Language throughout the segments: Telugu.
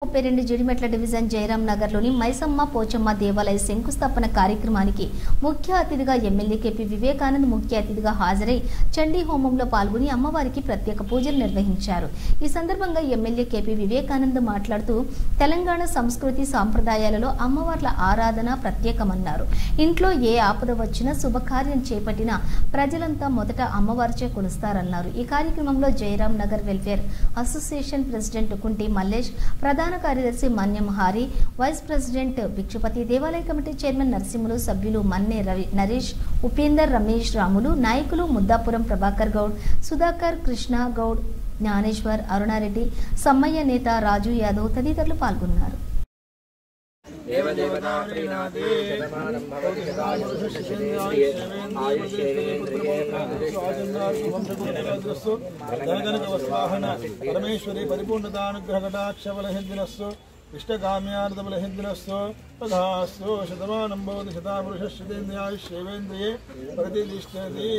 32 జిడిమెట్ల డివిజన్ జయరాం నగర్లోని మైసమ్మ పోచమ్మ దేవాలయ శంకుస్థాపన కార్యక్రమానికి ముఖ్య అతిథిగా ఎమ్మెల్యే కేపీ వివేకానంద్ ముఖ్య అతిథిగా హాజరై చండీ హోమంలో పాల్గొని అమ్మవారికి ప్రత్యేక పూజలు నిర్వహించారు। ఈ సందర్భంగా ఎమ్మెల్యే కేపీ వివేకానంద్ మాట్లాడుతూ తెలంగాణ సంస్కృతి సాంప్రదాయాలలో అమ్మవార్ల ఆరాధన ప్రత్యేకమన్నారు। ఇంట్లో ఏ ఆపద వచ్చినా శుభకార్యం చేపట్టినా ప్రజలంతా మొదట అమ్మవారిచే కొలుస్తారన్నారు। ఈ కార్యక్రమంలో Jayaram Nagar welfare association president కుంటి మల్లేష్, ప్రధాన కార్యదర్శి మన్యం హారి, వైస్ ప్రెసిడెంట్ భిక్షపతి, దేవాలయ కమిటీ చైర్మన్ నరసింహులు, సభ్యులు మన్నే నరేష్, ఉపేందర్, రమేష్, రాములు, నాయకులు ముద్దాపురం ప్రభాకర్ గౌడ్, సుధాకర్, కృష్ణ గౌడ్, జ్ఞానేశ్వర్, అరుణారెడ్డి, సమ్మయ్య నేత, రాజు యాదవ్ తదితరులు పాల్గొన్నారు। परमेश्वरी परिपूर्णतानुग्रहकटाक्षबलहिन्दिनस्तु इष्टकाम्यार्थबलहिन्दिनस्तु तथास्तु शतमानं भवति शतापुरुषश्रुतेन्द्रियायुष्येवेन्द्रिये प्रतिष्ठति।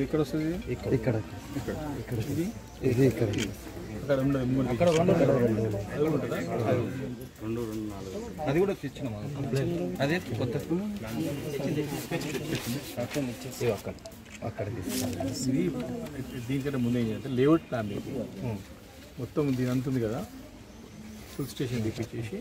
ఇక్కడ వస్తుంది ఇక్కడ అది కూడా తెచ్చిన అదే కొత్త అక్కడ ఇది దీనికంటే ముందు ఏంటంటే లేఅవుట్ ప్లాన్ మొత్తం దీని అంతుంది కదా, ఫుల్ స్టేషన్ తెప్పించేసి